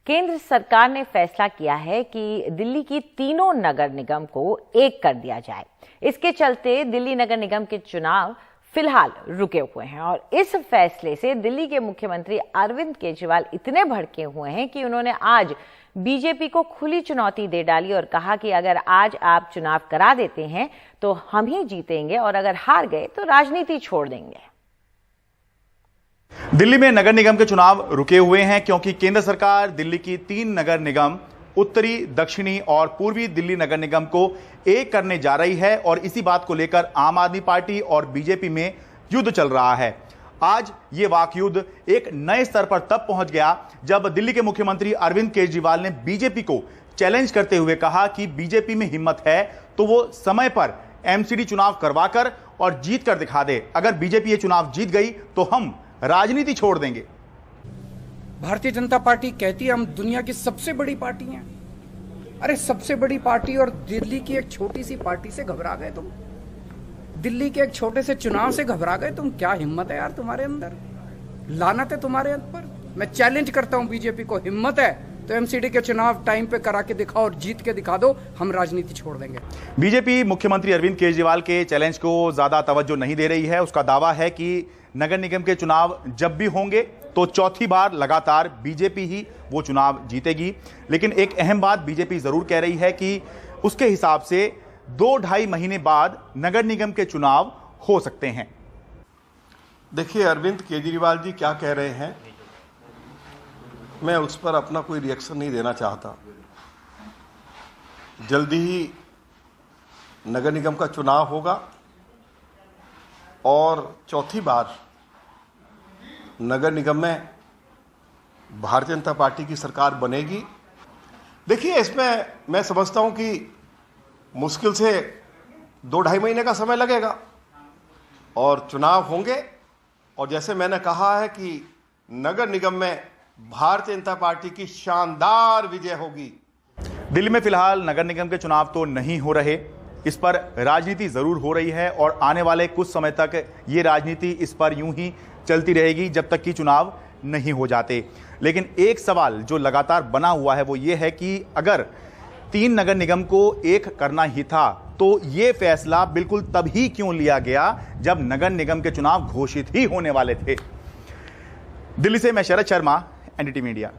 केंद्र सरकार ने फैसला किया है कि दिल्ली की तीनों नगर निगम को एक कर दिया जाए। इसके चलते दिल्ली नगर निगम के चुनाव फिलहाल रुके हुए हैं और इस फैसले से दिल्ली के मुख्यमंत्री अरविंद केजरीवाल इतने भड़के हुए हैं कि उन्होंने आज बीजेपी को खुली चुनौती दे डाली और कहा कि अगर आज आप चुनाव करा देते हैं तो हम ही जीतेंगे और अगर हार गए तो राजनीति छोड़ देंगे। दिल्ली में नगर निगम के चुनाव रुके हुए हैं क्योंकि केंद्र सरकार दिल्ली की 3 नगर निगम उत्तरी, दक्षिणी और पूर्वी दिल्ली नगर निगम को एक करने जा रही है और इसी बात को लेकर आम आदमी पार्टी और बीजेपी में युद्ध चल रहा है। आज ये वाक युद्ध एक नए स्तर पर तब पहुंच गया जब दिल्ली के मुख्यमंत्री अरविंद केजरीवाल ने बीजेपी को चैलेंज करते हुए कहा कि बीजेपी में हिम्मत है तो वो समय पर एमसीडी चुनाव करवाकर और जीत कर दिखा दे। अगर बीजेपी ये चुनाव जीत गई तो हम राजनीति छोड़ देंगे। भारतीय जनता पार्टी कहती है हम दुनिया की सबसे बड़ी पार्टी हैं। अरे सबसे बड़ी पार्टी और दिल्ली की एक छोटी सी पार्टी से घबरा गए तुम? दिल्ली के एक छोटे से चुनाव से घबरा गए तुम? क्या हिम्मत है यार तुम्हारे अंदर, लानत है तुम्हारे ऊपर। मैं चैलेंज करता हूं बीजेपी को, हिम्मत है तो एमसीडी के चुनाव टाइम पे करा के दिखाओ और जीत के दिखा दो, हम राजनीति छोड़ देंगे। बीजेपी मुख्यमंत्री अरविंद केजरीवाल के चैलेंज को ज्यादा तवज्जो नहीं दे रही है। उसका दावा है कि नगर निगम के चुनाव जब भी होंगे तो चौथी बार लगातार बीजेपी ही वो चुनाव जीतेगी। लेकिन एक अहम बात बीजेपी जरूर कह रही है कि उसके हिसाब से 2-2.5 महीने बाद नगर निगम के चुनाव हो सकते हैं। देखिए, अरविंद केजरीवाल जी क्या कह रहे हैं, मैं उस पर अपना कोई रिएक्शन नहीं देना चाहता। जल्दी ही नगर निगम का चुनाव होगा और चौथी बार नगर निगम में भारतीय जनता पार्टी की सरकार बनेगी। देखिए, इसमें मैं समझता हूं कि मुश्किल से 2-2.5 महीने का समय लगेगा और चुनाव होंगे और जैसे मैंने कहा है कि नगर निगम में भारतीय जनता पार्टी की शानदार विजय होगी। दिल्ली में फिलहाल नगर निगम के चुनाव तो नहीं हो रहे, इस पर राजनीति जरूर हो रही है और आने वाले कुछ समय तक ये राजनीति इस पर यूं ही चलती रहेगी जब तक कि चुनाव नहीं हो जाते। लेकिन एक सवाल जो लगातार बना हुआ है वो ये है कि अगर 3 नगर निगम को एक करना ही था तो ये फैसला बिल्कुल तभी क्यों लिया गया जब नगर निगम के चुनाव घोषित ही होने वाले थे। दिल्ली से मैं शरद शर्मा, एनडीटी मीडिया।